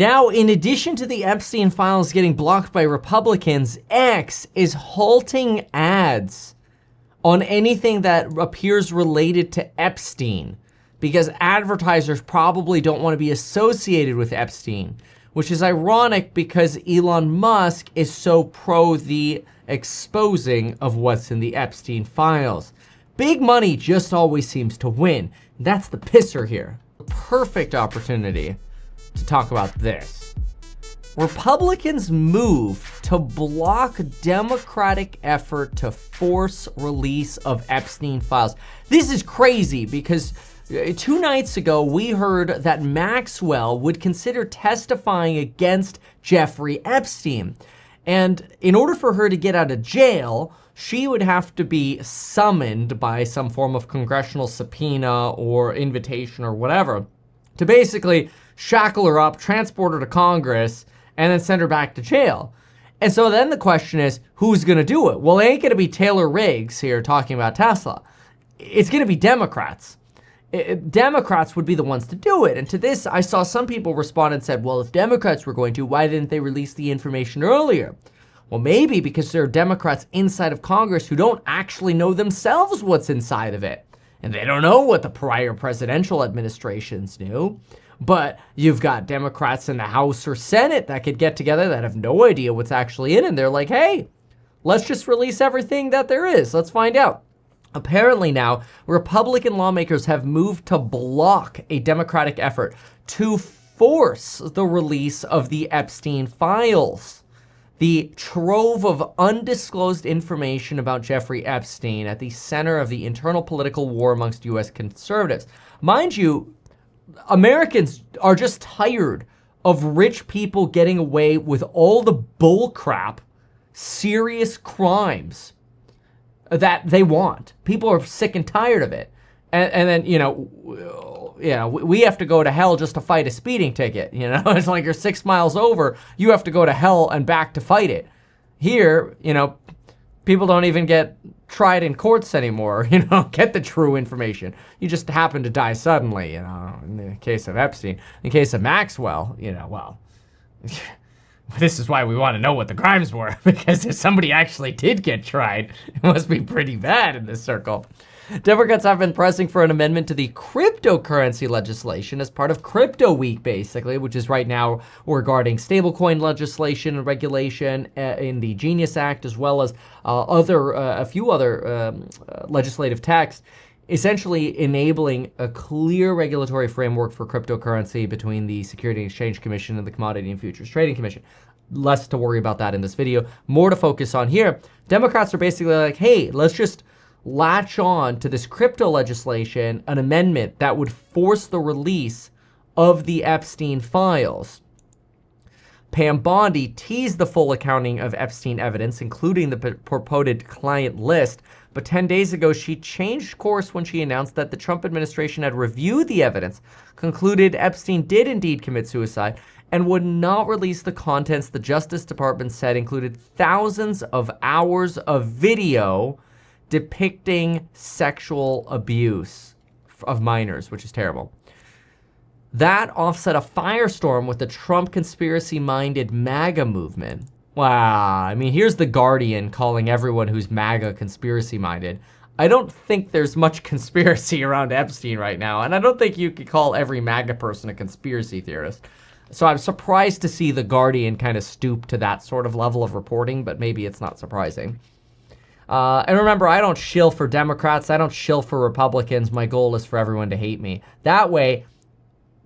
Now, in addition to the Epstein files getting blocked by Republicans, X is halting ads on anything that appears related to Epstein because advertisers probably don't want to be associated with Epstein, which is ironic because Elon Musk is so pro the exposing of what's in the Epstein files. Big money just always seems to win. That's the pisser here. Perfect opportunity to talk about this. Republicans move to block Democratic effort to force release of Epstein files. This is crazy because 2 nights ago, we heard that Maxwell would consider testifying against Jeffrey Epstein. And in order for her to get out of jail, she would have to be summoned by some form of congressional subpoena or invitation or whatever to basically shackle her up, transport her to Congress, and then send her back to jail. And so then the question is, who's going to do it? Well, it ain't going to be Taylor Riggs here talking about Tesla. It's going to be Democrats. Democrats would be the ones to do it. And to this, I saw some people respond and said, well, if Democrats were going to, why didn't they release the information earlier? Well, maybe because there are Democrats inside of Congress who don't actually know themselves what's inside of it. And they don't know what the prior presidential administrations knew. But you've got Democrats in the House or Senate that could get together that have no idea what's actually in it. And they're like, hey, let's just release everything that there is. Let's find out. Apparently now, Republican lawmakers have moved to block a Democratic effort to force the release of the Epstein files. The trove of undisclosed information about Jeffrey Epstein at the center of the internal political war amongst U.S. conservatives. Mind you, Americans are just tired of rich people getting away with all the bullcrap, serious crimes that they want. People are sick and tired of it. And then, we have to go to hell just to fight a speeding ticket. It's like you're 6 miles over, you have to go to hell and back to fight it. Here, people don't even get tried in courts anymore, get the true information. You just happen to die suddenly, in the case of Epstein. In the case of Maxwell, this is why we want to know what the crimes were, because if somebody actually did get tried, it must be pretty bad in this circle. Democrats have been pressing for an amendment to the cryptocurrency legislation as part of Crypto Week, basically, which is right now regarding stablecoin legislation and regulation in the Genius Act, as well as a few other legislative texts, essentially enabling a clear regulatory framework for cryptocurrency between the Securities and Exchange Commission and the Commodity and Futures Trading Commission. Less to worry about that in this video. More to focus on here. Democrats are basically like, hey, let's just latch on to this crypto legislation, an amendment that would force the release of the Epstein files. Pam Bondi teased the full accounting of Epstein evidence, including the purported client list, but 10 days ago she changed course when she announced that the Trump administration had reviewed the evidence, concluded Epstein did indeed commit suicide, and would not release the contents the Justice Department said included thousands of hours of video depicting sexual abuse of minors, which is terrible. That offset a firestorm with the Trump conspiracy-minded MAGA movement. Wow, I mean, here's The Guardian calling everyone who's MAGA conspiracy-minded. I don't think there's much conspiracy around Epstein right now, and I don't think you could call every MAGA person a conspiracy theorist. So I'm surprised to see The Guardian kind of stoop to that sort of level of reporting, but maybe it's not surprising. And remember, I don't shill for Democrats. I don't shill for Republicans. My goal is for everyone to hate me. That way,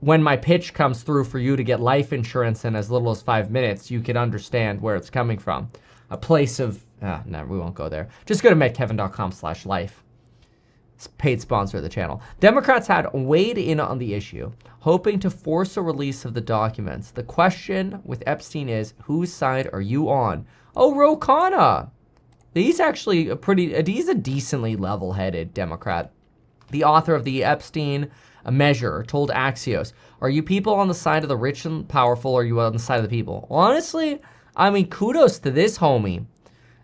when my pitch comes through for you to get life insurance in as little as 5 minutes, you can understand where it's coming from. A place of, no, we won't go there. Just go to medkevin.com/life. It's a paid sponsor of the channel. Democrats had weighed in on the issue, hoping to force a release of the documents. The question with Epstein is, whose side are you on? Oh, Ro Khanna. He's actually he's a decently level-headed Democrat. The author of the Epstein measure told Axios, are you people on the side of the rich and powerful, or are you on the side of the people? Honestly, I mean, kudos to this homie.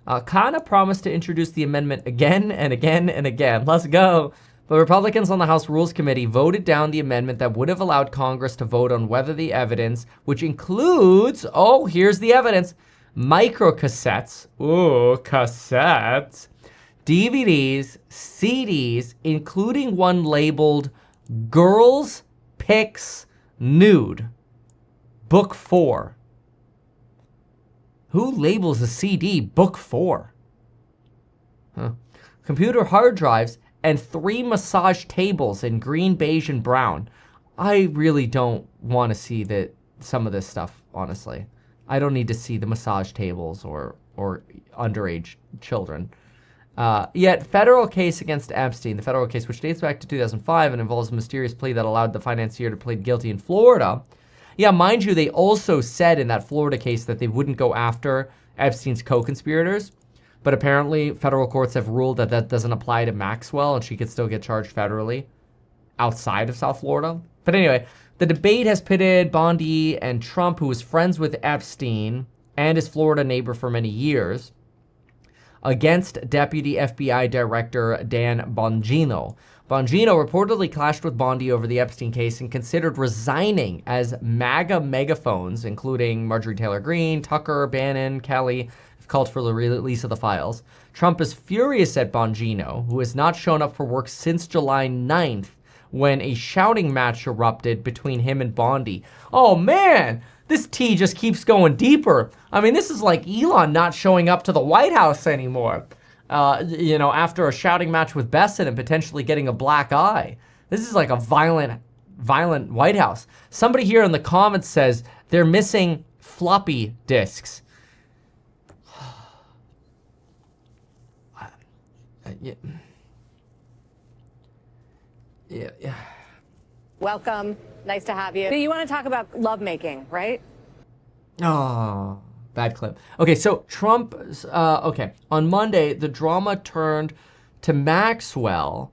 Khanna promised to introduce the amendment again and again and again. Let's go. But Republicans on the House Rules Committee voted down the amendment that would have allowed Congress to vote on whether the evidence, which includes, oh, here's the evidence, microcassettes, cassettes, DVDs, CDs, including one labeled Girls Pics Nude, Book 4. Who labels a CD Book 4? Huh. Computer hard drives, and 3 massage tables in green, beige, and brown. I really don't want to see some of this stuff, honestly. I don't need to see the massage tables or underage children. Yet, federal case against Epstein, the federal case which dates back to 2005 and involves a mysterious plea that allowed the financier to plead guilty in Florida. Yeah, mind you, they also said in that Florida case that they wouldn't go after Epstein's co-conspirators. But apparently, federal courts have ruled that that doesn't apply to Maxwell, and she could still get charged federally outside of South Florida. But anyway, the debate has pitted Bondi and Trump, who was friends with Epstein and his Florida neighbor for many years, against Deputy FBI Director Dan Bongino. Bongino reportedly clashed with Bondi over the Epstein case and considered resigning as MAGA megaphones, including Marjorie Taylor Greene, Tucker, Bannon, Kelly, called for the release of the files. Trump is furious at Bongino, who has not shown up for work since July 9th, when a shouting match erupted between him and Bondi. Oh man, this tea just keeps going deeper. I mean, this is like Elon not showing up to the White House anymore. After a shouting match with Besson and potentially getting a black eye. This is like a violent White House. Somebody here in the comments says they're missing floppy disks. Yeah. Welcome. Nice to have you. So you want to talk about lovemaking, right? Oh, bad clip. Okay, so Trump, on Monday, the drama turned to Maxwell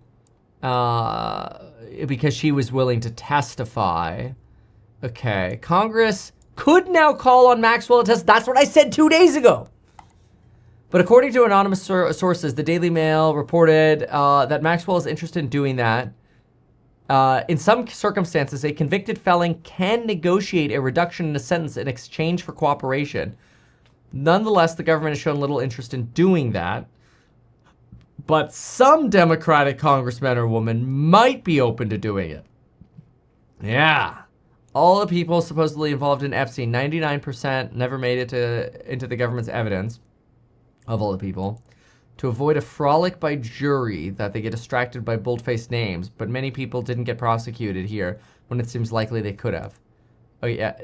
because she was willing to testify. Okay, Congress could now call on Maxwell to testify. That's what I said 2 days ago. But according to anonymous sources, the Daily Mail reported that Maxwell is interested in doing that. In some circumstances, a convicted felon can negotiate a reduction in a sentence in exchange for cooperation. Nonetheless, the government has shown little interest in doing that. But some Democratic congressmen or women might be open to doing it. Yeah. All the people supposedly involved in Epstein, 99% never made it into the government's evidence. Of all the people, to avoid a frolic by jury that they get distracted by bold-faced names, but many people didn't get prosecuted here when it seems likely they could have. Oh yeah,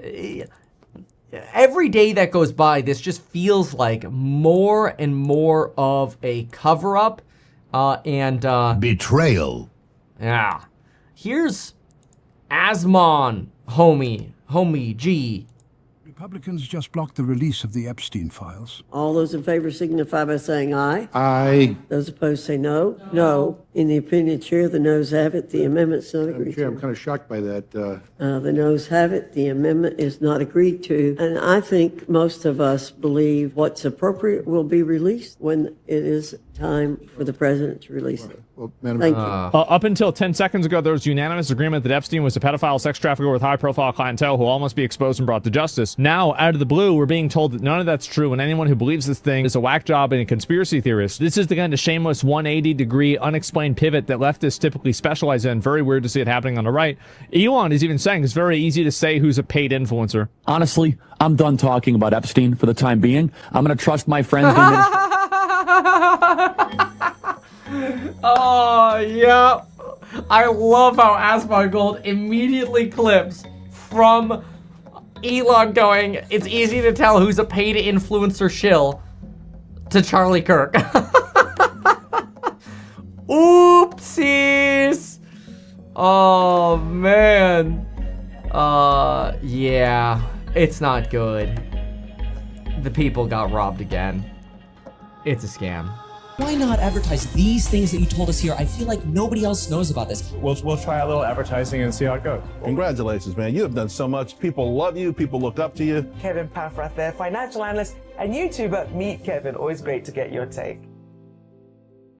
every day that goes by, this just feels like more and more of a cover-up and betrayal. Yeah, here's Asmon, homie G. Republicans just blocked the release of the Epstein files. All those in favor signify by saying aye. Aye. Those opposed say no. No. In the opinion of the chair, the noes have it. The amendment's not agreed Chair, I'm to. kind of shocked by that. The noes have it. The amendment is not agreed to. And I think most of us believe what's appropriate will be released when it is time for the president to release it. Well, Madam Thank you. Up until 10 seconds ago, there was unanimous agreement that Epstein was a pedophile sex trafficker with high-profile clientele who all must be exposed and brought to justice. Now, out of the blue, we're being told that none of that's true, and anyone who believes this thing is a whack job and a conspiracy theorist. This is the kind of shameless 180-degree unexplained pivot that leftists typically specialize in. Very weird to see it happening on the right. Elon is even saying it's very easy to say who's a paid influencer. Honestly, I'm done talking about Epstein for the time being. I'm going to trust my friends. Oh, yeah. I love how Asmongold immediately clips from Elon going, it's easy to tell who's a paid influencer shill, to Charlie Kirk. Oopsies. Oh, man. Yeah. It's not good. The people got robbed again. It's a scam. Why not advertise these things that you told us here? I feel like nobody else knows about this. We'll try a little advertising and see how it goes. Congratulations, man. You have done so much. People love you. People look up to you. Kevin Paffrath there, financial analyst and YouTuber. Meet Kevin. Always great to get your take.